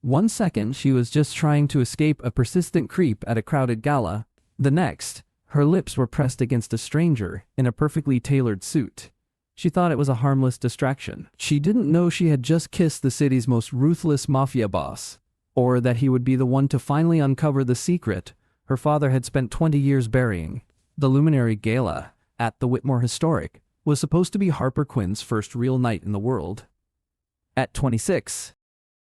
One second, she was just trying to escape a persistent creep at a crowded gala. The next, her lips were pressed against a stranger in a perfectly tailored suit. She thought it was a harmless distraction. She didn't know she had just kissed the city's most ruthless mafia boss, or that he would be the one to finally uncover the secret her father had spent 20 years burying. The Luminary Gala at the Whitmore Historic was supposed to be Harper Quinn's first real night in the world. At 26,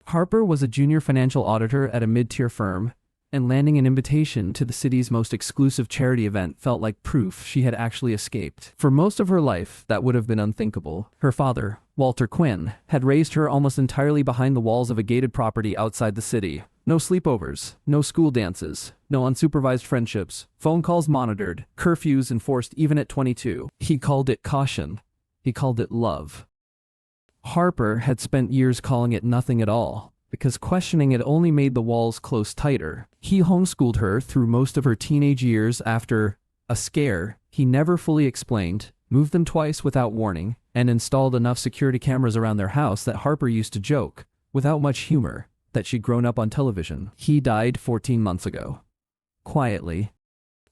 Harper was a junior financial auditor at a mid-tier firm, and landing an invitation to the city's most exclusive charity event felt like proof she had actually escaped. For most of her life, that would have been unthinkable. Her father, Walter Quinn, had raised her almost entirely behind the walls of a gated property outside the city. No sleepovers, no school dances, no unsupervised friendships, phone calls monitored, curfews enforced even at 22. He called it caution. He called it love. Harper had spent years calling it nothing at all, because questioning it only made the walls close tighter. He homeschooled her through most of her teenage years after a scare he never fully explained, moved them twice without warning, and installed enough security cameras around their house that Harper used to joke, without much humor, that she'd grown up on television. He died 14 months ago. Quietly.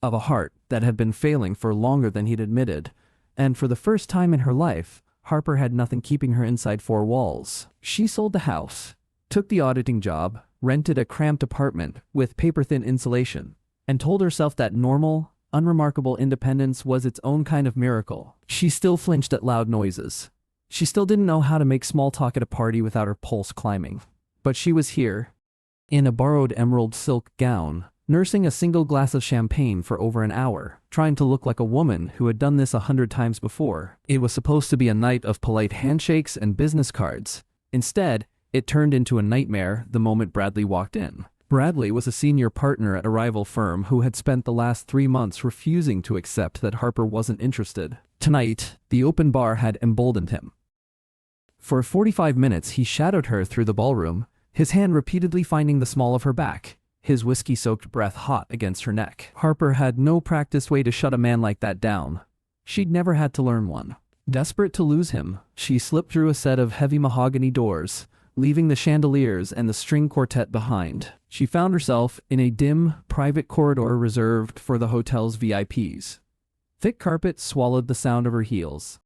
Of a heart that had been failing for longer than he'd admitted, and for the first time in her life, Harper had nothing keeping her inside four walls. She sold the house, took the auditing job, rented a cramped apartment with paper-thin insulation, and told herself that normal, unremarkable independence was its own kind of miracle. She still flinched at loud noises. She still didn't know how to make small talk at a party without her pulse climbing. But she was here, in a borrowed emerald silk gown, nursing a single glass of champagne for over an hour, trying to look like a woman who had done this 100 times before. It was supposed to be a night of polite handshakes and business cards. Instead, it turned into a nightmare the moment Bradley walked in. Bradley was a senior partner at a rival firm who had spent the last 3 months refusing to accept that Harper wasn't interested. Tonight, the open bar had emboldened him. For 45 minutes, he shadowed her through the ballroom, his hand repeatedly finding the small of her back, his whiskey-soaked breath hot against her neck. Harper had no practiced way to shut a man like that down. She'd never had to learn one. Desperate to lose him, she slipped through a set of heavy mahogany doors, leaving the chandeliers and the string quartet behind. She found herself in a dim, private corridor reserved for the hotel's VIPs. Thick carpet swallowed the sound of her heels,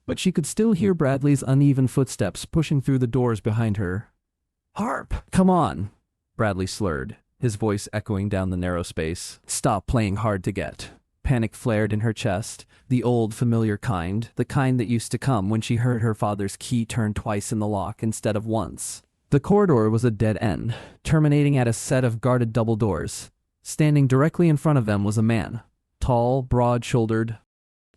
but she could still hear Bradley's uneven footsteps pushing through the doors behind her. "Harp, come on," Bradley slurred, his voice echoing down the narrow space. "Stop playing hard to get." Panic flared in her chest, the old familiar kind, the kind that used to come when she heard her father's key turn twice in the lock instead of once. The corridor was a dead end, terminating at a set of guarded double doors. Standing directly in front of them was a man, tall, broad-shouldered,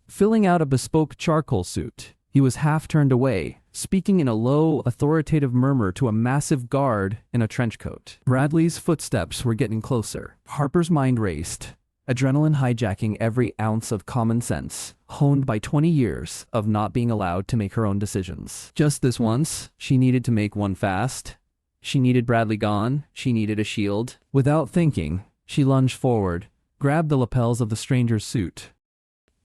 filling out a bespoke charcoal suit. He was half turned away, speaking in a low, authoritative murmur to a massive guard in a trench coat. Bradley's footsteps were getting closer. Harper's mind raced, adrenaline hijacking every ounce of common sense, honed by 20 years of not being allowed to make her own decisions. Just this once, she needed to make one fast. She needed Bradley gone. She needed a shield. Without thinking, she lunged forward, grabbed the lapels of the stranger's suit,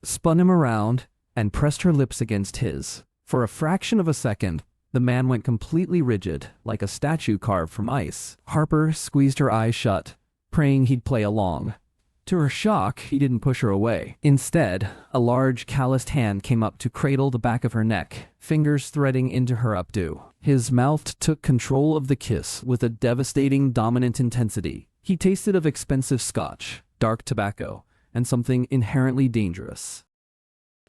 spun him around, and pressed her lips against his. For a fraction of a second, the man went completely rigid, like a statue carved from ice. Harper squeezed her eyes shut, praying he'd play along. To her shock, he didn't push her away. Instead, a large, calloused hand came up to cradle the back of her neck, fingers threading into her updo. His mouth took control of the kiss with a devastating, dominant intensity. He tasted of expensive scotch, dark tobacco, and something inherently dangerous.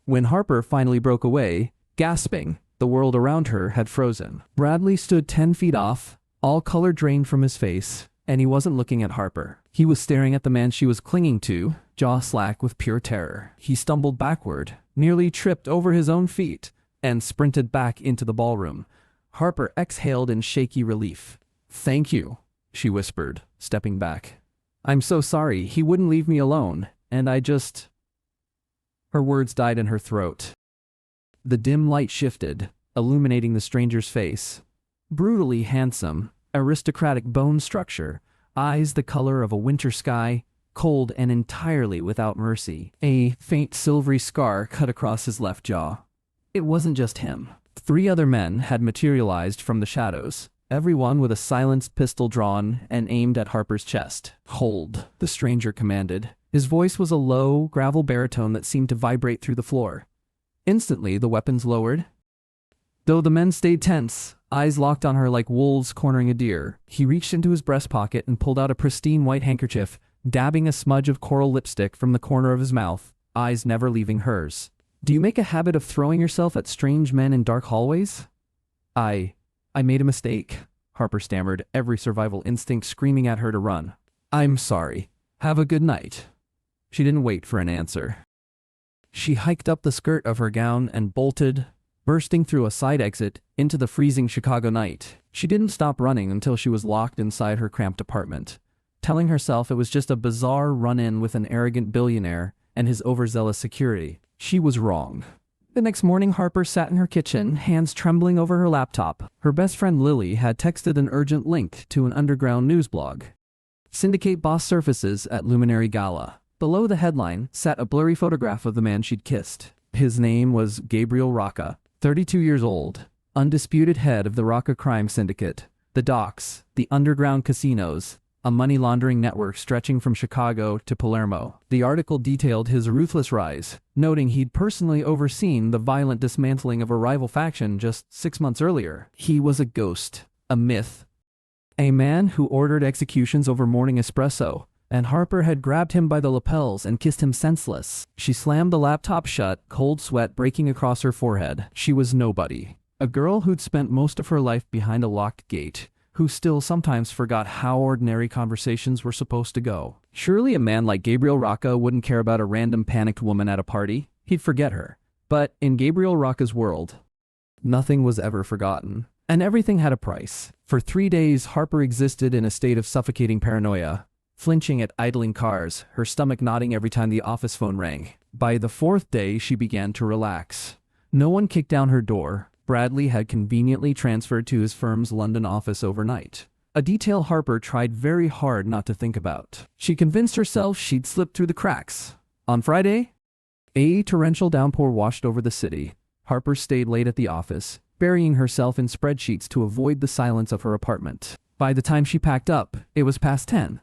When Harper finally broke away, gasping, the world around her had frozen. Bradley stood 10 feet off, all color drained from his face, and he wasn't looking at Harper. He was staring at the man she was clinging to, jaw slack with pure terror. He stumbled backward, nearly tripped over his own feet, and sprinted back into the ballroom. Harper exhaled in shaky relief. "Thank you," she whispered, stepping back. "I'm so sorry, he wouldn't leave me alone, and I just..." Her words died in her throat. The dim light shifted, illuminating the stranger's face. Brutally handsome, aristocratic bone structure, eyes the color of a winter sky, cold and entirely without mercy. A faint silvery scar cut across his left jaw. It wasn't just him. 3 other men had materialized from the shadows, everyone with a silenced pistol drawn and aimed at Harper's chest. "Hold," the stranger commanded. His voice was a low, gravel baritone that seemed to vibrate through the floor. Instantly, the weapons lowered. Though the men stayed tense, eyes locked on her like wolves cornering a deer, he reached into his breast pocket and pulled out a pristine white handkerchief, dabbing a smudge of coral lipstick from the corner of his mouth, eyes never leaving hers. "Do you make a habit of throwing yourself at strange men in dark hallways?" I made a mistake," Harper stammered, every survival instinct screaming at her to run. "I'm sorry. Have a good night." She didn't wait for an answer. She hiked up the skirt of her gown and bolted, bursting through a side exit into the freezing Chicago night. She didn't stop running until she was locked inside her cramped apartment, telling herself it was just a bizarre run-in with an arrogant billionaire and his overzealous security. She was wrong. The next morning, Harper sat in her kitchen, hands trembling over her laptop. Her best friend Lily had texted an urgent link to an underground news blog. "Syndicate boss surfaces at Luminary Gala." Below the headline sat a blurry photograph of the man she'd kissed. His name was Gabriel Rocca, 32 years old, undisputed head of the Rocca crime syndicate, the docks, the underground casinos, a money laundering network stretching from Chicago to Palermo. The article detailed his ruthless rise, noting he'd personally overseen the violent dismantling of a rival faction just 6 months earlier. He was a ghost, a myth, a man who ordered executions over morning espresso, and Harper had grabbed him by the lapels and kissed him senseless. She slammed the laptop shut, cold sweat breaking across her forehead. She was nobody. A girl who'd spent most of her life behind a locked gate, who still sometimes forgot how ordinary conversations were supposed to go. Surely a man like Gabriel Rocca wouldn't care about a random panicked woman at a party. He'd forget her. But in Gabriel Rocca's world, nothing was ever forgotten. And everything had a price. For 3 days, Harper existed in a state of suffocating paranoia, flinching at idling cars, her stomach nodding every time the office phone rang. By the 4th day, she began to relax. No one kicked down her door. Bradley had conveniently transferred to his firm's London office overnight, a detail Harper tried very hard not to think about. She convinced herself she'd slipped through the cracks. On Friday, a torrential downpour washed over the city. Harper stayed late at the office, burying herself in spreadsheets to avoid the silence of her apartment. By the time she packed up, it was past 10.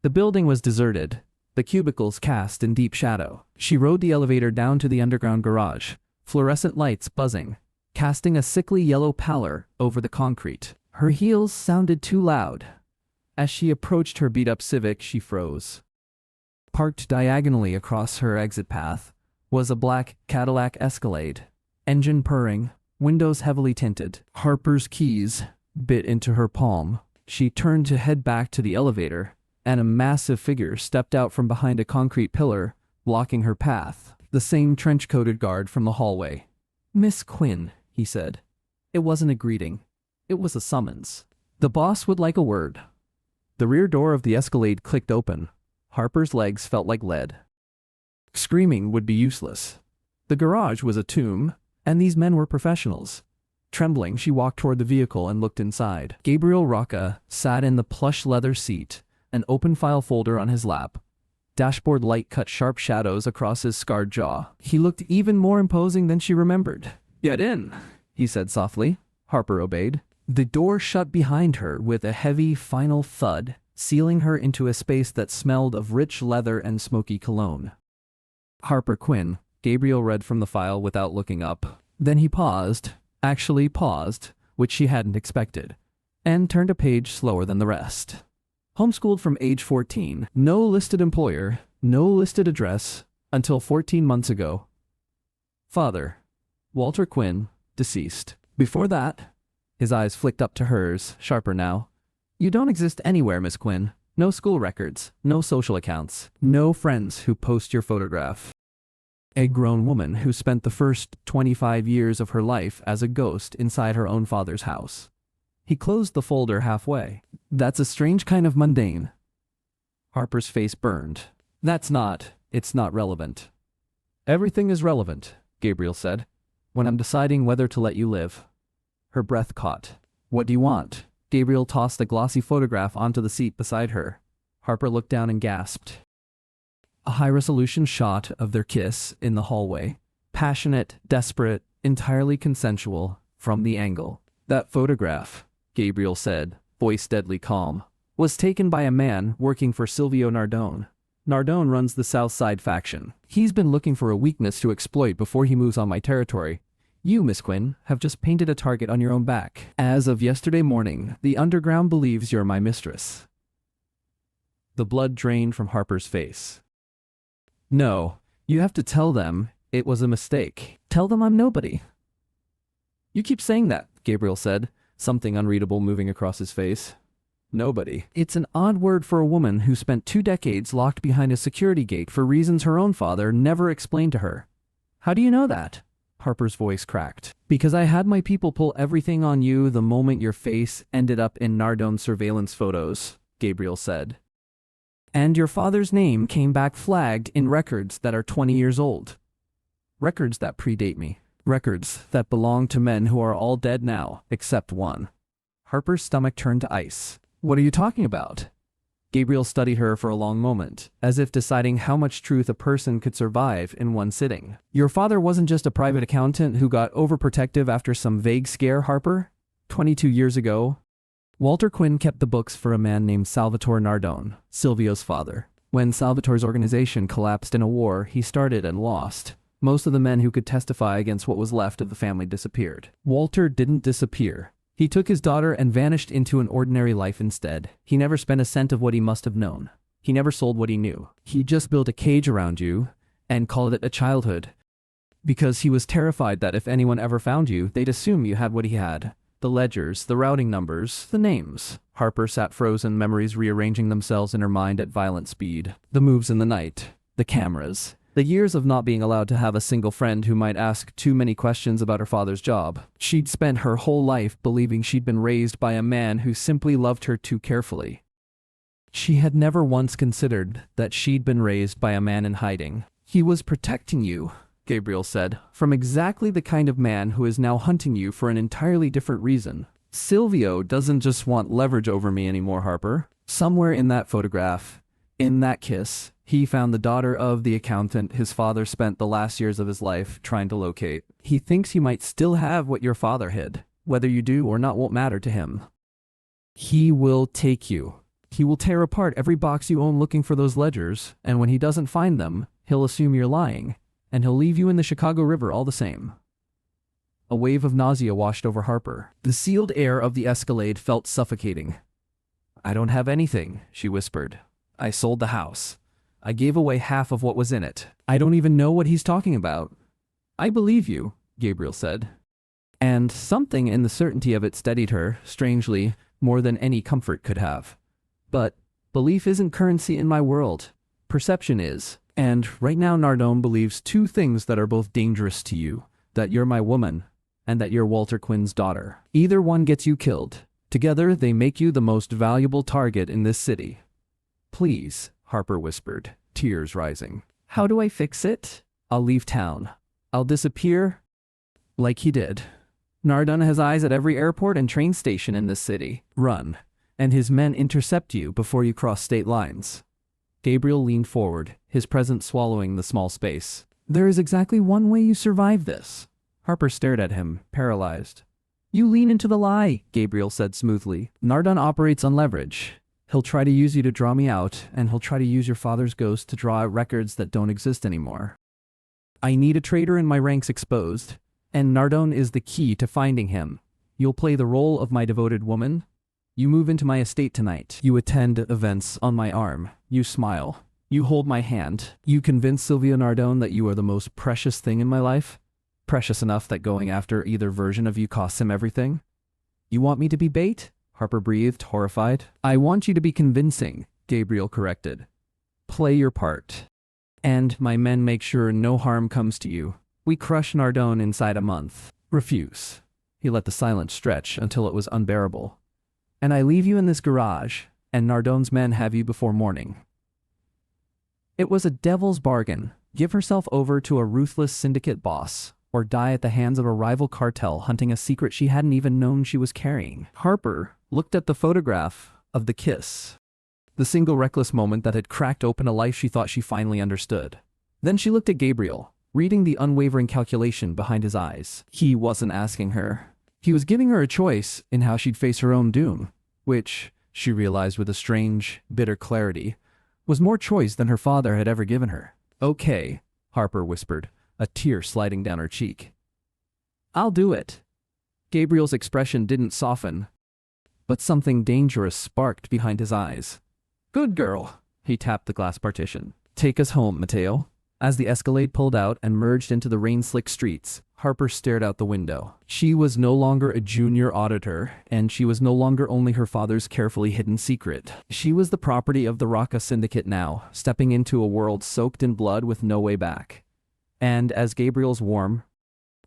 The building was deserted, the cubicles cast in deep shadow. She rode the elevator down to the underground garage, fluorescent lights buzzing, casting a sickly yellow pallor over the concrete. Her heels sounded too loud. As she approached her beat-up Civic, she froze. Parked diagonally across her exit path was a black Cadillac Escalade, engine purring, windows heavily tinted. Harper's keys bit into her palm. She turned to head back to the elevator, and a massive figure stepped out from behind a concrete pillar, blocking her path. The same trench-coated guard from the hallway. "Miss Quinn," he said. It wasn't a greeting. It was a summons. The boss would like a word. The rear door of the Escalade clicked open. Harper's legs felt like lead. Screaming would be useless. The garage was a tomb, and these men were professionals. Trembling, she walked toward the vehicle and looked inside. Gabriel Rocca sat in the plush leather seat, an open file folder on his lap. Dashboard light cut sharp shadows across his scarred jaw. He looked even more imposing than she remembered. "Get in," he said softly. Harper obeyed. The door shut behind her with a heavy, final thud, sealing her into a space that smelled of rich leather and smoky cologne. "Harper Quinn," Gabriel read from the file without looking up. Then he paused, which she hadn't expected, and turned a page slower than the rest. Homeschooled from age 14, no listed employer, no listed address, until 14 months ago. Father, Walter Quinn, deceased. Before that, his eyes flicked up to hers, sharper now. You don't exist anywhere, Miss Quinn. No school records, no social accounts, no friends who post your photograph. A grown woman who spent the first 25 years of her life as a ghost inside her own father's house. He closed the folder halfway. That's a strange kind of mundane. Harper's face burned. It's not relevant. Everything is relevant, Gabriel said, when I'm deciding whether to let you live. Her breath caught. What do you want? Gabriel tossed a glossy photograph onto the seat beside her. Harper looked down and gasped. A high-resolution shot of their kiss in the hallway. Passionate, desperate, entirely consensual, from the angle. That photograph. Gabriel said, voice deadly calm, was taken by a man working for Silvio Nardone. Nardone runs the South Side faction. He's been looking for a weakness to exploit before he moves on my territory. You, Miss Quinn, have just painted a target on your own back. As of yesterday morning, the underground believes you're my mistress. The blood drained from Harper's face. No, you have to tell them it was a mistake. Tell them I'm nobody. You keep saying that, Gabriel said, something unreadable moving across his face. Nobody. It's an odd word for a woman who spent 2 decades locked behind a security gate for reasons her own father never explained to her. How do you know that? Harper's voice cracked. Because I had my people pull everything on you the moment your face ended up in Nardone's surveillance photos, Gabriel said. And your father's name came back flagged in records that are 20 years old. Records that predate me. Records that belong to men who are all dead now, except one. Harper's stomach turned to ice. What are you talking about? Gabriel studied her for a long moment, as if deciding how much truth a person could survive in one sitting. Your father wasn't just a private accountant who got overprotective after some vague scare, Harper. 22 years ago, Walter Quinn kept the books for a man named Salvatore Nardone, Silvio's father. When Salvatore's organization collapsed in a war he started and lost, most of the men who could testify against what was left of the family disappeared. Walter didn't disappear. He took his daughter and vanished into an ordinary life instead. He never spent a cent of what he must have known. He never sold what he knew. He just built a cage around you and called it a childhood. Because he was terrified that if anyone ever found you, they'd assume you had what he had. The ledgers, the routing numbers, the names. Harper sat frozen, memories rearranging themselves in her mind at violent speed. The moves in the night. The cameras. The years of not being allowed to have a single friend who might ask too many questions about her father's job. She'd spent her whole life believing she'd been raised by a man who simply loved her too carefully. She had never once considered that she'd been raised by a man in hiding. He was protecting you, Gabriel said, from exactly the kind of man who is now hunting you for an entirely different reason. Silvio doesn't just want leverage over me anymore, Harper. Somewhere in that photograph, in that kiss, he found the daughter of the accountant his father spent the last years of his life trying to locate. He thinks he might still have what your father hid. Whether you do or not won't matter to him. He will take you. He will tear apart every box you own looking for those ledgers, and when he doesn't find them, he'll assume you're lying, and he'll leave you in the Chicago River all the same. A wave of nausea washed over Harper. The sealed air of the Escalade felt suffocating. I don't have anything, she whispered. I sold the house. I gave away half of what was in it. I don't even know what he's talking about. I believe you, Gabriel said. And something in the certainty of it steadied her, strangely, more than any comfort could have. But belief isn't currency in my world. Perception is. And right now Nardone believes 2 things that are both dangerous to you. That you're my woman, and that you're Walter Quinn's daughter. Either one gets you killed. Together they make you the most valuable target in this city. Please, Harper whispered, tears rising. How do I fix it? I'll leave town. I'll disappear like he did. Nardone has eyes at every airport and train station in this city. Run, and his men intercept you before you cross state lines. Gabriel leaned forward, his presence swallowing the small space. There is exactly one way you survive this. Harper stared at him, paralyzed. You lean into the lie, Gabriel said smoothly. Nardone operates on leverage. He'll try to use you to draw me out, and he'll try to use your father's ghost to draw out records that don't exist anymore. I need a traitor in my ranks exposed, and Nardone is the key to finding him. You'll play the role of my devoted woman. You move into my estate tonight. You attend events on my arm. You smile. You hold my hand. You convince Silvio Nardone that you are the most precious thing in my life. Precious enough that going after either version of you costs him everything. You want me to be bait? Harper breathed, horrified. I want you to be convincing, Gabriel corrected. Play your part. And my men make sure no harm comes to you. We crush Nardone inside a month. Refuse. He let the silence stretch until it was unbearable. And I leave you in this garage, and Nardone's men have you before morning. It was a devil's bargain. Give herself over to a ruthless syndicate boss, or die at the hands of a rival cartel hunting a secret she hadn't even known she was carrying. Harper looked at the photograph of the kiss. The single reckless moment that had cracked open a life she thought she finally understood. Then she looked at Gabriel, reading the unwavering calculation behind his eyes. He wasn't asking her. He was giving her a choice in how she'd face her own doom, which, she realized with a strange, bitter clarity, was more choice than her father had ever given her. "Okay," Harper whispered, a tear sliding down her cheek. "I'll do it." Gabriel's expression didn't soften, but something dangerous sparked behind his eyes. "Good girl." He tapped the glass partition. "Take us home, Mateo." As the Escalade pulled out and merged into the rain-slick streets, Harper stared out the window. She was no longer a junior auditor, and she was no longer only her father's carefully hidden secret. She was the property of the Raqqa Syndicate now, stepping into a world soaked in blood with no way back. And as Gabriel's warm,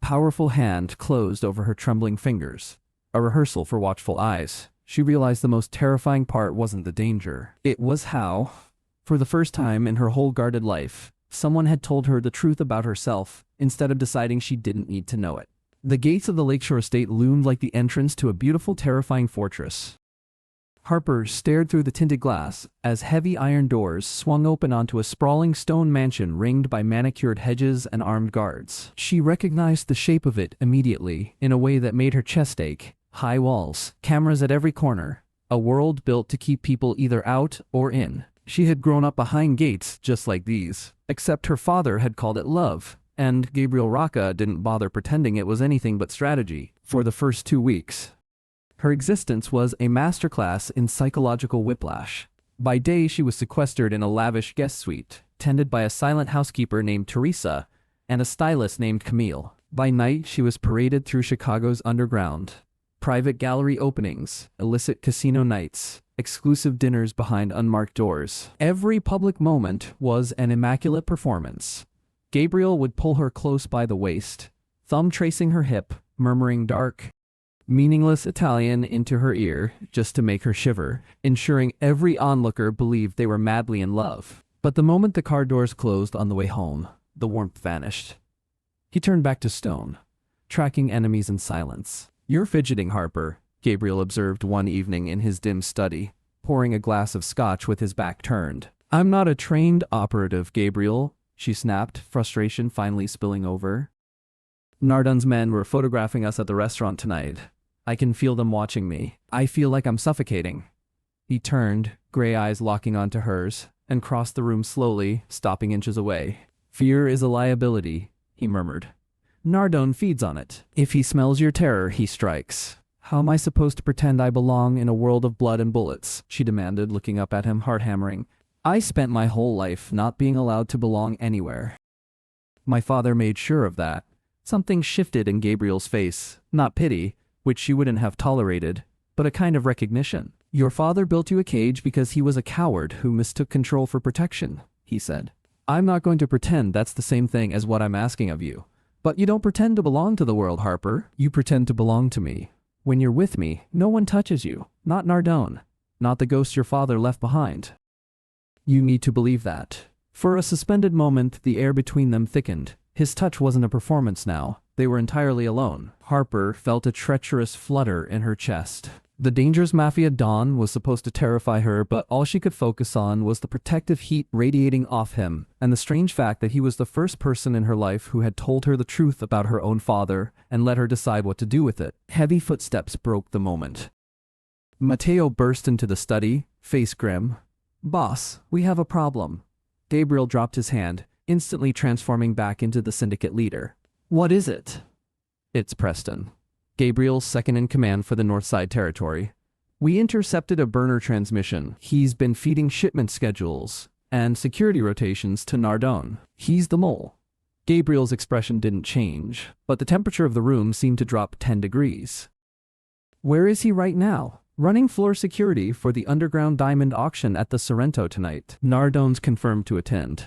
powerful hand closed over her trembling fingers, a rehearsal for watchful eyes, she realized the most terrifying part wasn't the danger. It was how, for the first time in her whole guarded life, someone had told her the truth about herself instead of deciding she didn't need to know it. The gates of the Lakeshore estate loomed like the entrance to a beautiful, terrifying fortress. Harper stared through the tinted glass as heavy iron doors swung open onto a sprawling stone mansion ringed by manicured hedges and armed guards. She recognized the shape of it immediately in a way that made her chest ache. High walls, cameras at every corner, a world built to keep people either out or in. She had grown up behind gates just like these, except her father had called it love, and Gabriel Raqqa didn't bother pretending it was anything but strategy. For the first 2 weeks, her existence was a masterclass in psychological whiplash. By day, she was sequestered in a lavish guest suite, tended by a silent housekeeper named Teresa and a stylist named Camille. By night, she was paraded through Chicago's underground. Private gallery openings, illicit casino nights, exclusive dinners behind unmarked doors. Every public moment was an immaculate performance. Gabriel would pull her close by the waist, thumb tracing her hip, murmuring dark, meaningless Italian into her ear just to make her shiver, ensuring every onlooker believed they were madly in love. But the moment the car doors closed on the way home, the warmth vanished. He turned back to stone, tracking enemies in silence. "You're fidgeting, Harper," Gabriel observed one evening in his dim study, pouring a glass of scotch with his back turned. "I'm not a trained operative, Gabriel," she snapped, frustration finally spilling over. "Nardon's men were photographing us at the restaurant tonight. I can feel them watching me. I feel like I'm suffocating." He turned, gray eyes locking onto hers, and crossed the room slowly, stopping inches away. "Fear is a liability," he murmured. "Nardon feeds on it. If he smells your terror, he strikes." "How am I supposed to pretend I belong in a world of blood and bullets?" she demanded, looking up at him, heart hammering. "I spent my whole life not being allowed to belong anywhere. My father made sure of that." Something shifted in Gabriel's face, not pity, which she wouldn't have tolerated, but a kind of recognition. "Your father built you a cage because he was a coward who mistook control for protection," he said. "I'm not going to pretend that's the same thing as what I'm asking of you. But you don't pretend to belong to the world, Harper. You pretend to belong to me. When you're with me, no one touches you. Not Nardon. Not the ghost your father left behind. You need to believe that." For a suspended moment, the air between them thickened. His touch wasn't a performance now. They were entirely alone. Harper felt a treacherous flutter in her chest. The dangerous Mafia Don was supposed to terrify her, but all she could focus on was the protective heat radiating off him, and the strange fact that he was the first person in her life who had told her the truth about her own father and let her decide what to do with it. Heavy footsteps broke the moment. Mateo burst into the study, face grim. "Boss, we have a problem." Gabriel dropped his hand, instantly transforming back into the syndicate leader. "What is it?" "It's Preston. Gabriel's second in command for the Northside Territory. We intercepted a burner transmission. He's been feeding shipment schedules and security rotations to Nardon. He's the mole." Gabriel's expression didn't change, but the temperature of the room seemed to drop 10 degrees. "Where is he right now?" "Running floor security for the underground diamond auction at the Sorrento tonight. Nardon's confirmed to attend."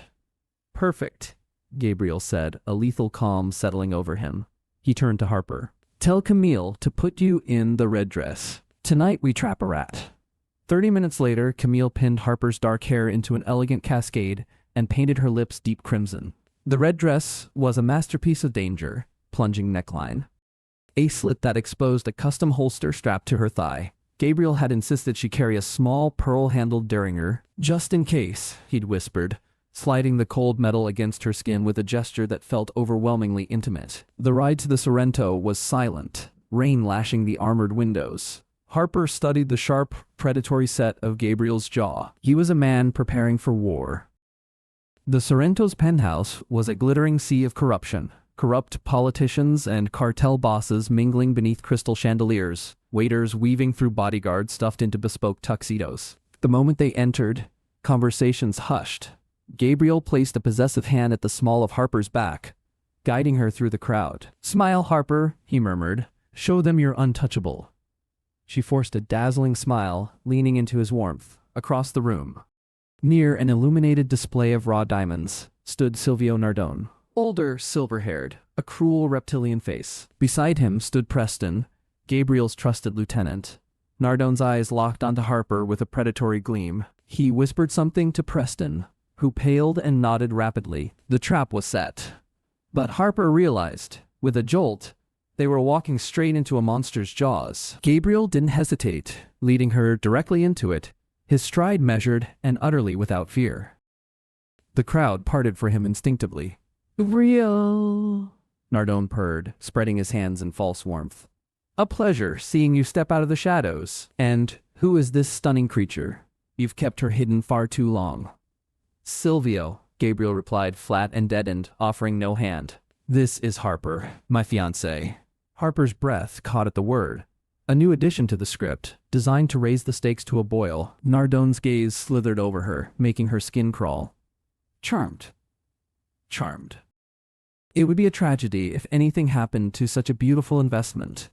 "Perfect," Gabriel said, a lethal calm settling over him. He turned to Harper. "Tell Camille to put you in the red dress. Tonight we trap a rat." 30 minutes later, Camille pinned Harper's dark hair into an elegant cascade and painted her lips deep crimson. The red dress was a masterpiece of danger, plunging neckline, a slit that exposed a custom holster strapped to her thigh. Gabriel had insisted she carry a small pearl-handled derringer, just in case, he'd whispered, sliding the cold metal against her skin with a gesture that felt overwhelmingly intimate. The ride to the Sorrento was silent. rain lashing the armored windows. Harper studied the sharp, predatory set of Gabriel's jaw. He was a man preparing for war. The Sorrento's penthouse was a glittering sea of corruption. Corrupt politicians and cartel bosses mingling beneath crystal chandeliers, waiters weaving through bodyguards stuffed into bespoke tuxedos. The moment they entered, conversations hushed. Gabriel placed a possessive hand at the small of Harper's back, guiding her through the crowd. "Smile, Harper," he murmured. "Show them you're untouchable." She forced a dazzling smile, leaning into his warmth. Across the room, near an illuminated display of raw diamonds, stood Silvio Nardone. Older, silver-haired, a cruel reptilian face. Beside him stood Preston, Gabriel's trusted lieutenant. Nardone's eyes locked onto Harper with a predatory gleam. He whispered something to Preston, who paled and nodded rapidly. The trap was set. But Harper realized, with a jolt, they were walking straight into a monster's jaws. Gabriel didn't hesitate, leading her directly into it, his stride measured and utterly without fear. The crowd parted for him instinctively. "Real," Nardone purred, spreading his hands in false warmth. "A pleasure seeing you step out of the shadows. And who is this stunning creature? You've kept her hidden far too long." "Silvio," Gabriel replied, flat and deadened, offering no hand. "This is Harper, my fiancée." Harper's breath caught at the word. A new addition to the script, designed to raise the stakes to a boil. Nardone's gaze slithered over her, making her skin crawl. Charmed. Charmed. It would be a tragedy if anything happened to such a beautiful investment.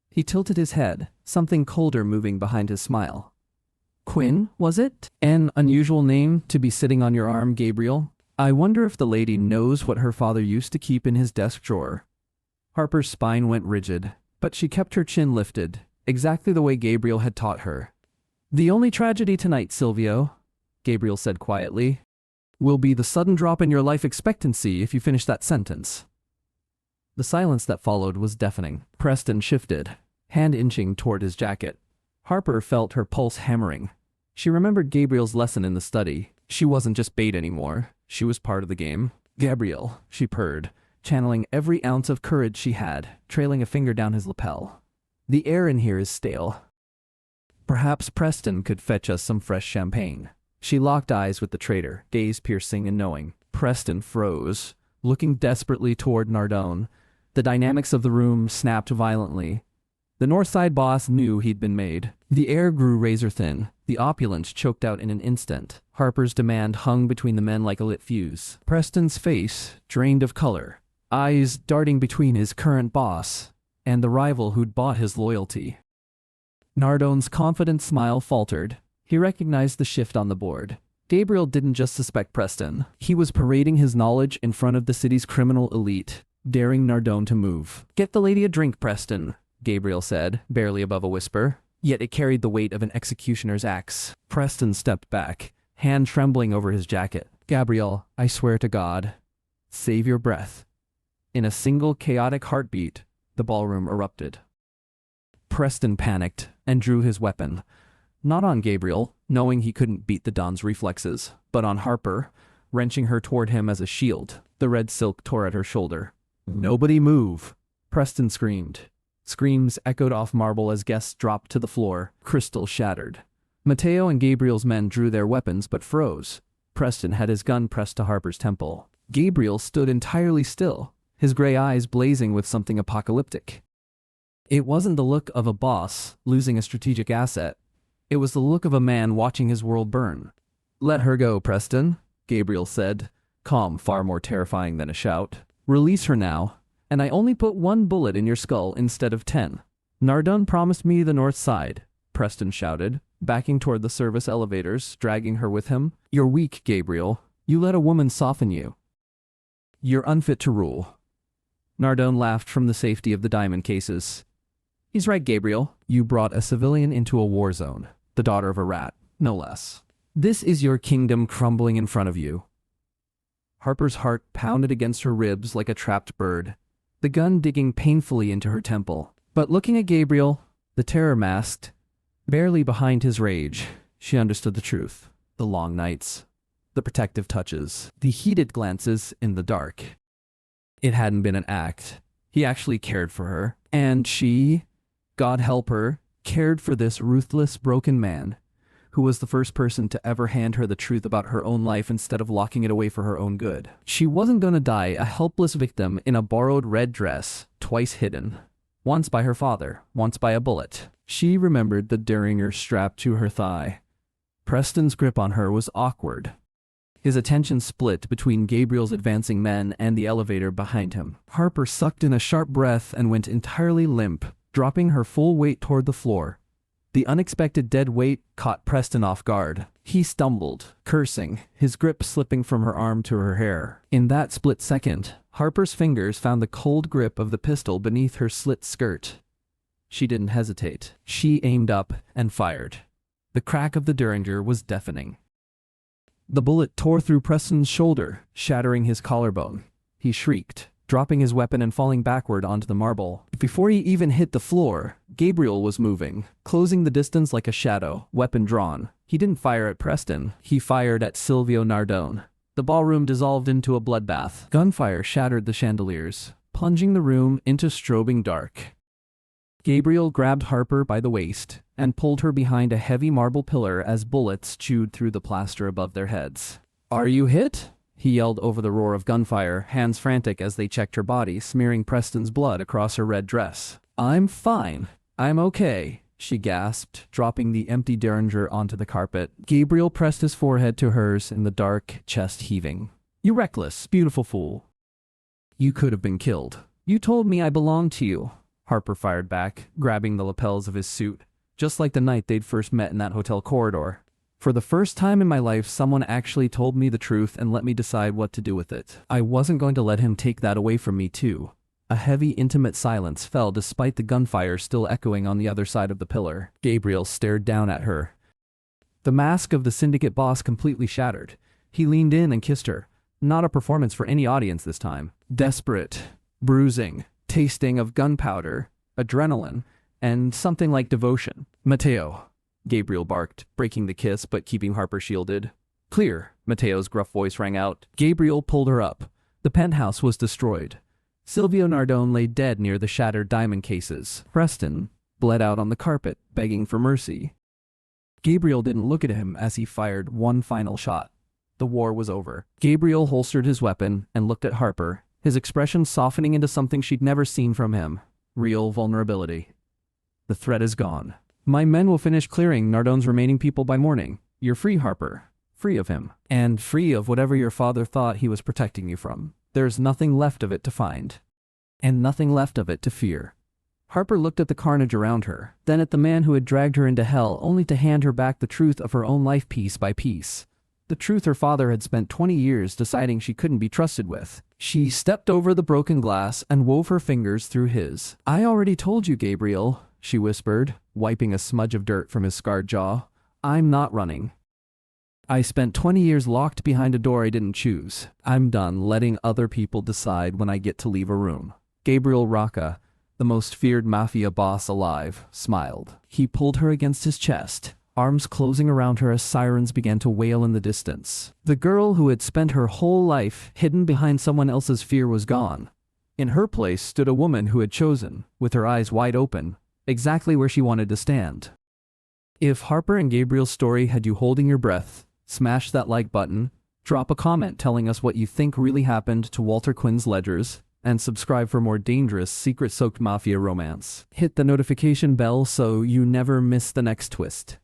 He tilted his head, something colder moving behind his smile. "Quinn, was it? An unusual name to be sitting on your arm, Gabriel. I wonder if the lady knows what her father used to keep in his desk drawer." Harper's spine went rigid, but she kept her chin lifted, exactly the way Gabriel had taught her. "The only tragedy tonight, Silvio," Gabriel said quietly, "will be the sudden drop in your life expectancy if you finish that sentence." The silence that followed was deafening. Preston shifted, hand inching toward his jacket. Harper felt her pulse hammering. She remembered Gabriel's lesson in the study. She wasn't just bait anymore. She was part of the game. "Gabriel," she purred, channeling every ounce of courage she had, trailing a finger down his lapel. "The air in here is stale. Perhaps Preston could fetch us some fresh champagne." She locked eyes with the traitor, gaze piercing and knowing. Preston froze, looking desperately toward Nardone. The dynamics of the room snapped violently. The Northside boss knew he'd been made. The air grew razor-thin. The opulence choked out in an instant. Harper's demand hung between the men like a lit fuse. Preston's face drained of color, eyes darting between his current boss and the rival who'd bought his loyalty. Nardone's confident smile faltered. He recognized the shift on the board. Gabriel didn't just suspect Preston. He was parading his knowledge in front of the city's criminal elite, daring Nardone to move. "Get the lady a drink, Preston," Gabriel said, barely above a whisper. Yet it carried the weight of an executioner's axe. Preston stepped back, hand trembling over his jacket. "Gabriel, I swear to God. Save your breath." In a single chaotic heartbeat, the ballroom erupted. Preston panicked and drew his weapon. Not on Gabriel, knowing he couldn't beat the Don's reflexes, but on Harper, wrenching her toward him as a shield. The red silk tore at her shoulder. "Nobody move!" Preston screamed. Screams echoed off marble as guests dropped to the floor, crystal shattered. Mateo and Gabriel's men drew their weapons but froze. Preston had his gun pressed to Harper's temple. Gabriel stood entirely still, his gray eyes blazing with something apocalyptic. It wasn't the look of a boss losing a strategic asset. It was the look of a man watching his world burn. "Let her go, Preston," Gabriel said, calm far more terrifying than a shout. "Release her now, and I only put 1 bullet in your skull instead of 10. "Nardone promised me the north side," Preston shouted, backing toward the service elevators, dragging her with him. "You're weak, Gabriel. You let a woman soften you. You're unfit to rule." Nardone laughed from the safety of the diamond cases. "He's right, Gabriel. You brought a civilian into a war zone, the daughter of a rat, no less. This is your kingdom crumbling in front of you." Harper's heart pounded against her ribs like a trapped bird, the gun digging painfully into her temple. But looking at Gabriel, the terror masked, barely behind his rage, she understood the truth. The long nights, the protective touches, the heated glances in the dark. It hadn't been an act. He actually cared for her. And she, God help her, cared for this ruthless, broken man, who was the first person to ever hand her the truth about her own life instead of locking it away for her own good. She wasn't gonna die a helpless victim in a borrowed red dress, twice hidden. Once by her father, once by a bullet. She remembered the derringer strapped to her thigh. Preston's grip on her was awkward. His attention split between Gabriel's advancing men and the elevator behind him. Harper sucked in a sharp breath and went entirely limp, dropping her full weight toward the floor. The unexpected dead weight caught Preston off guard. He stumbled, cursing, his grip slipping from her arm to her hair. In that split second, Harper's fingers found the cold grip of the pistol beneath her slit skirt. She didn't hesitate. She aimed up and fired. The crack of the derringer was deafening. The bullet tore through Preston's shoulder, shattering his collarbone. He shrieked, dropping his weapon and falling backward onto the marble. Before he even hit the floor, Gabriel was moving, closing the distance like a shadow, weapon drawn. He didn't fire at Preston. He fired at Silvio Nardone. The ballroom dissolved into a bloodbath. Gunfire shattered the chandeliers, plunging the room into strobing dark. Gabriel grabbed Harper by the waist and pulled her behind a heavy marble pillar as bullets chewed through the plaster above their heads. "Are you hit?" he yelled over the roar of gunfire, hands frantic as they checked her body, smearing Preston's blood across her red dress. "I'm fine. I'm okay," she gasped, dropping the empty derringer onto the carpet. Gabriel pressed his forehead to hers in the dark, chest heaving. "You reckless, beautiful fool. You could have been killed. You told me I belonged to you," Harper fired back, grabbing the lapels of his suit, just like the night they'd first met in that hotel corridor. "For the first time in my life, someone actually told me the truth and let me decide what to do with it. I wasn't going to let him take that away from me, too." A heavy, intimate silence fell despite the gunfire still echoing on the other side of the pillar. Gabriel stared down at her. The mask of the syndicate boss completely shattered. He leaned in and kissed her. Not a performance for any audience this time. Desperate, bruising, tasting of gunpowder, adrenaline, and something like devotion. "Mateo," Gabriel barked, breaking the kiss but keeping Harper shielded. "Clear," Mateo's gruff voice rang out. Gabriel pulled her up. The penthouse was destroyed. Silvio Nardone lay dead near the shattered diamond cases. Preston bled out on the carpet, begging for mercy. Gabriel didn't look at him as he fired one final shot. The war was over. Gabriel holstered his weapon and looked at Harper, his expression softening into something she'd never seen from him. Real vulnerability. "The threat is gone. My men will finish clearing Nardone's remaining people by morning. You're free, Harper. Free of him. And free of whatever your father thought he was protecting you from. There's nothing left of it to find. And nothing left of it to fear." Harper looked at the carnage around her, then at the man who had dragged her into hell, only to hand her back the truth of her own life piece by piece. The truth her father had spent 20 years deciding she couldn't be trusted with. She stepped over the broken glass and wove her fingers through his. "I already told you, Gabriel," she whispered, wiping a smudge of dirt from his scarred jaw. "I'm not running. I spent 20 years locked behind a door I didn't choose. I'm done letting other people decide when I get to leave a room." Gabriel Rocca, the most feared mafia boss alive, smiled. He pulled her against his chest, arms closing around her as sirens began to wail in the distance. The girl who had spent her whole life hidden behind someone else's fear was gone. In her place stood a woman who had chosen, with her eyes wide open, exactly where she wanted to stand. If Harper and Gabriel's story had you holding your breath, smash that like button, drop a comment telling us what you think really happened to Walter Quinn's ledgers, and subscribe for more dangerous, secret-soaked mafia romance. Hit the notification bell so you never miss the next twist.